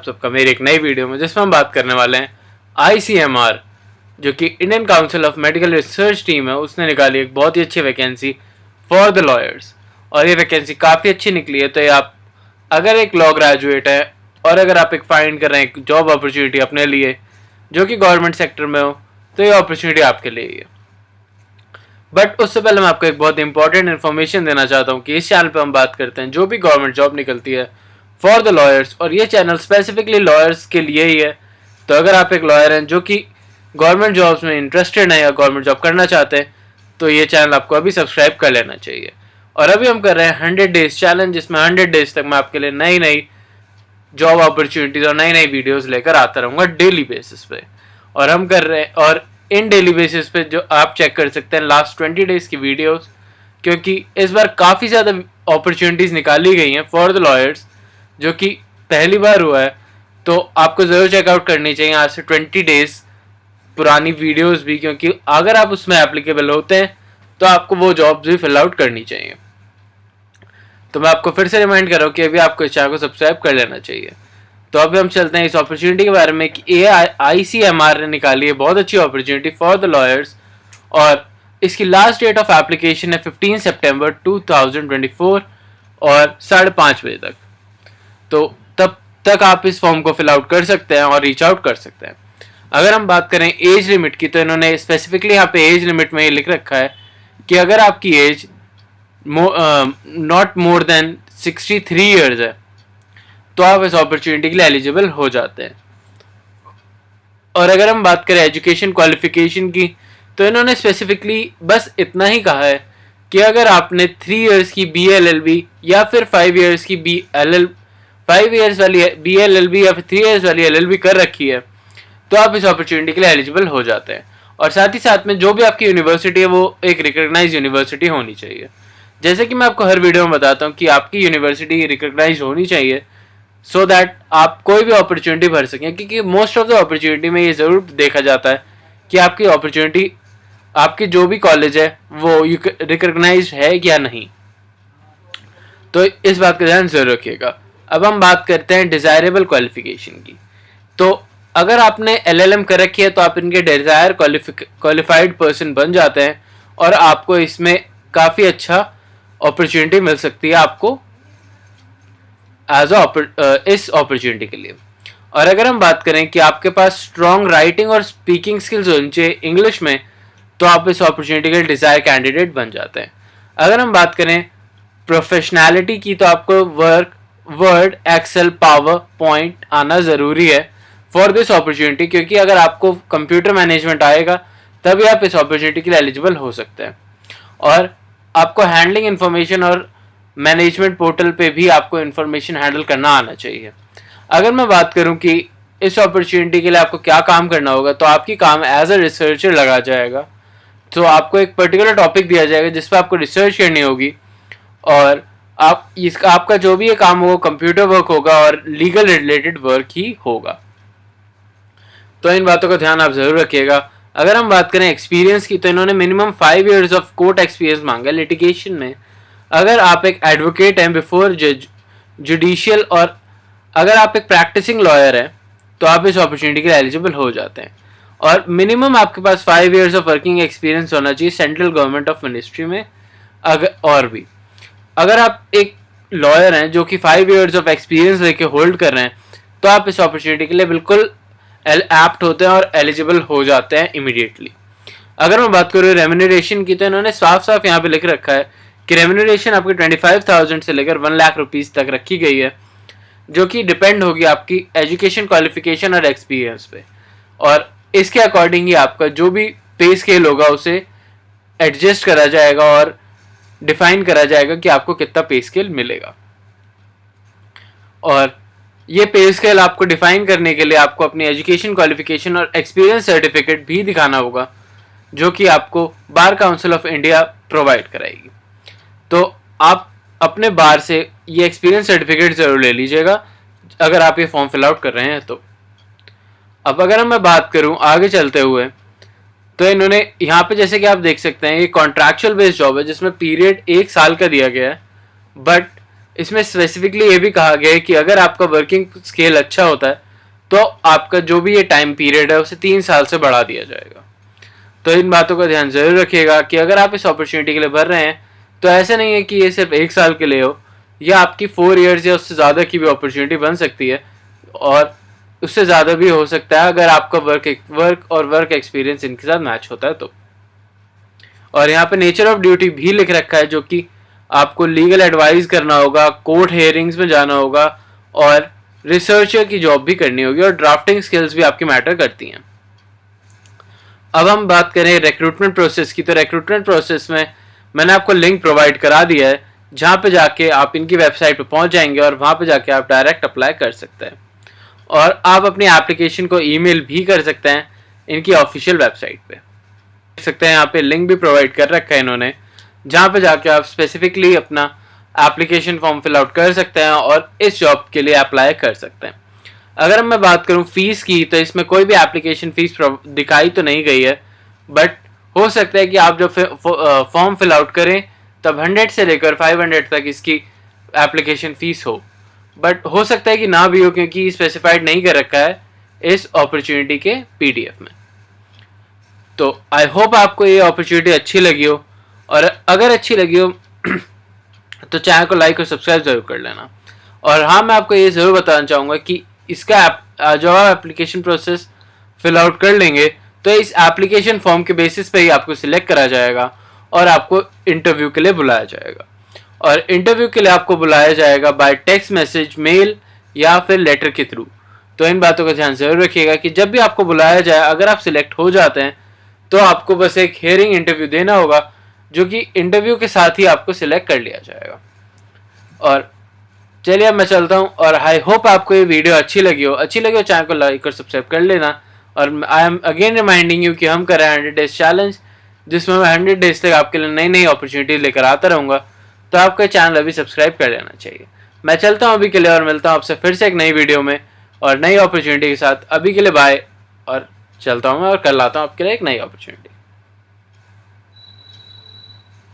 सबका मेरी एक नई वीडियो में, जिसमें हम बात करने वाले हैं ICMR, जो कि Indian council of medical research team है, उसने निकाली एक बहुत ही अच्छी वैकेंसी फॉर द लॉयर्स। और ये वैकेंसी काफ़ी अच्छी निकली है। तो ये आप अगर एक लॉ ग्रेजुएट है और अगर आप एक फाइंड कर रहे हैं एक जॉब अपॉर्चुनिटी अपने लिए जो कि गवर्नमेंट सेक्टर में हो, तो ये अपॉर्चुनिटी आपके लिए ही है। बट उससे पहले मैं आपको एक बहुत इंपॉर्टेंट इन्फॉर्मेशन देना चाहता हूँ कि इस चैनल पे हम बात करते हैं जो भी गवर्नमेंट जॉब निकलती है फॉर द लॉयर्स, और ये चैनल स्पेसिफिकली लॉयर्स के लिए ही है। तो अगर आप एक लॉयर हैं जो कि गवर्नमेंट जॉब्स में इंटरेस्टेड हैं या गवर्नमेंट जॉब करना चाहते हैं, तो ये चैनल आपको अभी सब्सक्राइब कर लेना चाहिए। और अभी हम कर रहे हैं 100 डेज चैलेंज, जिसमें 100 डेज तक मैं आपके लिए नई नई जॉब अपॉर्चुनिटीज और नई नई वीडियोस लेकर आता रहूँगा डेली बेसिस पे। और हम कर रहे हैं, और इन डेली बेसिस पे जो आप चेक कर सकते हैं लास्ट 20 डेज की वीडियोस, क्योंकि इस बार काफ़ी ज़्यादा अपॉर्चुनिटीज़ निकाली गई हैं फॉर द लॉयर्स, जो कि पहली बार हुआ है। तो आपको ज़रूर चेकआउट करनी चाहिए आज से 20 डेज पुरानी वीडियोस भी, क्योंकि अगर आप उसमें एप्लीकेबल होते हैं तो आपको वो जॉब्स भी फिल आउट करनी चाहिए। तो मैं आपको फिर से रिमाइंड कर रहा हूँ कि अभी आपको इस चैनल को सब्सक्राइब कर लेना चाहिए। तो अभी हम चलते हैं इस अपॉर्चुनिटी के बारे में कि ICMR ने निकाली है बहुत अच्छी अपॉर्चुनिटी फॉर द लॉयर्स, और इसकी लास्ट डेट ऑफ एप्लीकेशन है 15 सितंबर 2024 और 5:30 बजे तक। तो तब तक आप इस फॉर्म को फिल आउट कर सकते हैं और रीच आउट कर सकते हैं। अगर हम बात करें एज लिमिट की, तो इन्होंने स्पेसिफिकली यहाँ पे एज लिमिट में ये लिख रखा है कि अगर आपकी age not more than 63 years है तो आप इस अपॉर्चुनिटी के लिए एलिजिबल हो जाते हैं। और अगर हम बात करें एजुकेशन क्वालिफिकेशन की, तो इन्होंने स्पेसिफिकली बस इतना ही कहा है कि अगर आपने 3 इयर्स की BLLB या फिर 5 इयर्स की 5 इयर्स वाली BLLB या फिर 3 इयर्स वाली LLB कर रखी है तो आप इस अपॉर्चुनिटी के लिए एलिजिबल हो जाते हैं। और साथ ही साथ में जो भी आपकी यूनिवर्सिटी है वो एक रिकग्नाइज यूनिवर्सिटी होनी चाहिए। जैसे कि मैं आपको हर वीडियो में बताता हूँ कि आपकी यूनिवर्सिटी रिकग्नाइज होनी चाहिए सो दैट आप कोई भी अपॉर्चुनिटी भर सकें, क्योंकि मोस्ट ऑफ द अपॉर्चुनिटी में ये ज़रूर देखा जाता है कि आपकी अपॉर्चुनिटी, आपकी जो भी कॉलेज है वो रिकग्नाइज है या नहीं। तो इस बात का ध्यान जरूर रखिएगा। अब हम बात करते हैं डिज़ायरेबल क्वालिफिकेशन की। तो अगर आपने LLM कर रखी है तो आप इनके डिज़ायर क्वालिफाइड पर्सन बन जाते हैं और आपको इसमें काफ़ी अच्छा अपॉर्चुनिटी मिल सकती है आपको इस अपॉर्चुनिटी के लिए। और अगर हम बात करें कि आपके पास स्ट्रॉन्ग राइटिंग और स्पीकिंग स्किल्स होनी चाहिए इंग्लिश में, तो आप इस अपॉर्चुनिटी के डिज़ायर कैंडिडेट बन जाते हैं। अगर हम बात करें प्रोफेशनैलिटी की, तो आपको वर्ड, एक्सेल, पावर पॉइंट आना ज़रूरी है फॉर दिस अपॉर्चुनिटी, क्योंकि अगर आपको कंप्यूटर मैनेजमेंट आएगा तभी आप इस अपॉर्चुनिटी के लिए एलिजिबल हो सकते हैं। और आपको हैंडलिंग इन्फॉर्मेशन और मैनेजमेंट पोर्टल पे भी आपको इन्फॉर्मेशन हैंडल करना आना चाहिए। अगर मैं बात करूं कि इस अपॉर्चुनिटी के लिए आपको क्या काम करना होगा, तो आपकी काम एज अ रिसर्चर लगा जाएगा। तो आपको एक पर्टिकुलर टॉपिक दिया जाएगा जिस पर आपको रिसर्च करनी होगी, और आपका जो भी ये काम होगा कंप्यूटर वर्क होगा और लीगल रिलेटेड वर्क ही होगा। तो इन बातों का ध्यान आप जरूर रखिएगा। अगर हम बात करें एक्सपीरियंस की, तो इन्होंने minimum 5 years of court experience मांगा लिटिगेशन में। अगर आप एक एडवोकेट हैं बिफोर जज जुडिशियल, और अगर आप एक प्रैक्टिसिंग लॉयर हैं तो आप इस अपॉर्चुनिटी के लिए एलिजिबल हो जाते हैं। और मिनिमम आपके पास 5 इयर्स ऑफ वर्किंग एक्सपीरियंस होना चाहिए सेंट्रल गवर्नमेंट ऑफ मिनिस्ट्री में। अगर आप एक लॉयर हैं जो कि 5 इयर्स ऑफ एक्सपीरियंस लेके होल्ड कर रहे हैं, तो आप इस अपॉर्चुनिटी के लिए बिल्कुल एप्ट होते हैं और एलिजिबल हो जाते हैं इमीडिएटली। अगर मैं बात करूँ रेम्यूनरेशन की, तो इन्होंने साफ साफ यहाँ पे लिख रखा है कि रेम्यूनरेशन आपकी 25,000 से लेकर 1 लाख रुपीज़ तक रखी गई है, जो कि डिपेंड होगी आपकी एजुकेशन क्वालिफिकेशन और एक्सपीरियंस पे। और इसके अकॉर्डिंग ही आपका जो भी पे स्केल होगा उसे एडजस्ट करा जाएगा और डिफाइन करा जाएगा कि आपको कितना पे स्केल मिलेगा। और ये पे स्केल आपको डिफाइन करने के लिए आपको अपनी एजुकेशन क्वालिफिकेशन और एक्सपीरियंस सर्टिफिकेट भी दिखाना होगा, जो कि आपको bar council of India provide कराएगी। तो आप अपने बार से ये एक्सपीरियंस सर्टिफिकेट ज़रूर ले लीजिएगा अगर आप ये फॉर्म फिल आउट कर रहे हैं तो। अब अगर मैं बात करूं आगे चलते हुए, तो इन्होंने यहाँ पे जैसे कि आप देख सकते हैं ये कॉन्ट्रैक्चुअल बेस्ड जॉब है जिसमें पीरियड 1 साल का दिया गया है, बट इसमें स्पेसिफिकली ये भी कहा गया है कि अगर आपका वर्किंग स्केल अच्छा होता है तो आपका जो भी ये टाइम पीरियड है उसे 3 साल से बढ़ा दिया जाएगा। तो इन बातों का ध्यान ज़रूर रखिएगा कि अगर आप इस अपॉर्चुनिटी के लिए भर रहे हैं तो ऐसा नहीं है कि ये सिर्फ 1 साल के लिए हो, या आपकी 4 ईयर्स या उससे ज़्यादा की भी अपॉर्चुनिटी बन सकती है, और उससे ज़्यादा भी हो सकता है अगर आपका वर्क एक्सपीरियंस इनके साथ मैच होता है तो। और यहाँ पे नेचर ऑफ ड्यूटी भी लिख रखा है, जो कि आपको लीगल एडवाइस करना होगा, कोर्ट हेयरिंग्स में जाना होगा, और रिसर्चर की जॉब भी करनी होगी, और ड्राफ्टिंग स्किल्स भी आपकी मैटर करती हैं। अब हम बात करें रिक्रूटमेंट प्रोसेस की, तो रिक्रूटमेंट प्रोसेस में मैंने आपको लिंक प्रोवाइड करा दिया है, जहाँ पे जाके आप इनकी वेबसाइट पे पहुँच जाएंगे और वहाँ पे जाके आप डायरेक्ट अप्लाई कर सकते हैं, और आप अपनी एप्लीकेशन को ईमेल भी कर सकते हैं इनकी ऑफिशियल वेबसाइट पे। देख सकते हैं यहाँ पे लिंक भी प्रोवाइड कर रखा है इन्होंने, जहाँ पे जाके आप स्पेसिफिकली अपना एप्लीकेशन फॉर्म फिल आउट कर सकते हैं और इस जॉब के लिए अप्लाई कर सकते हैं। अगर मैं बात करूँ फीस की, तो इसमें कोई भी एप्लीकेशन फीस दिखाई तो नहीं गई है, बट हो सकता है कि आप जब फॉर्म फिल आउट करें तब 100 से लेकर 500 तक इसकी एप्लीकेशन फीस हो, बट हो सकता है कि ना भी हो, क्योंकि स्पेसिफाइड नहीं कर रखा है इस अपॉर्चुनिटी के पीडीएफ में। तो आई होप आपको ये अपॉर्चुनिटी अच्छी लगी हो, और अगर अच्छी लगी हो तो चैनल को लाइक और सब्सक्राइब जरूर कर लेना। और हाँ, मैं आपको ये ज़रूर बताना चाहूँगा कि इसका जब आप एप्लीकेशन प्रोसेस फिल आउट कर लेंगे तो इस एप्लीकेशन फॉर्म के बेसिस पे ही आपको सिलेक्ट करा जाएगा और आपको इंटरव्यू के लिए बुलाया जाएगा। और इंटरव्यू के लिए आपको बुलाया जाएगा बाय टेक्स्ट मैसेज, मेल या फिर लेटर के थ्रू। तो इन बातों का ध्यान ज़रूर रखिएगा कि जब भी आपको बुलाया जाए, अगर आप सिलेक्ट हो जाते हैं तो आपको बस एक हियरिंग इंटरव्यू देना होगा, जो कि इंटरव्यू के साथ ही आपको सिलेक्ट कर लिया जाएगा। और चलिए अब मैं चलता हूँ, और आई होप आपको ये वीडियो अच्छी लगी हो चैनल को लाइक और सब्सक्राइब कर लेना। और I am again reminding you कि हम कर रहे हैं 100 डेज चैलेंज, जिसमें मैं 100 डेज तक आपके लिए नई नई अपॉर्चुनिटी लेकर आता रहूँगा। तो आपका चैनल अभी सब्सक्राइब कर लेना चाहिए। मैं चलता हूँ अभी के लिए, और मिलता हूँ आपसे फिर से एक नई वीडियो में और नई अपॉर्चुनिटी के साथ। अभी के लिए बाय, और चलता हूँ मैं और कर लाता हूँ आपके लिए एक नई अपॉर्चुनिटी।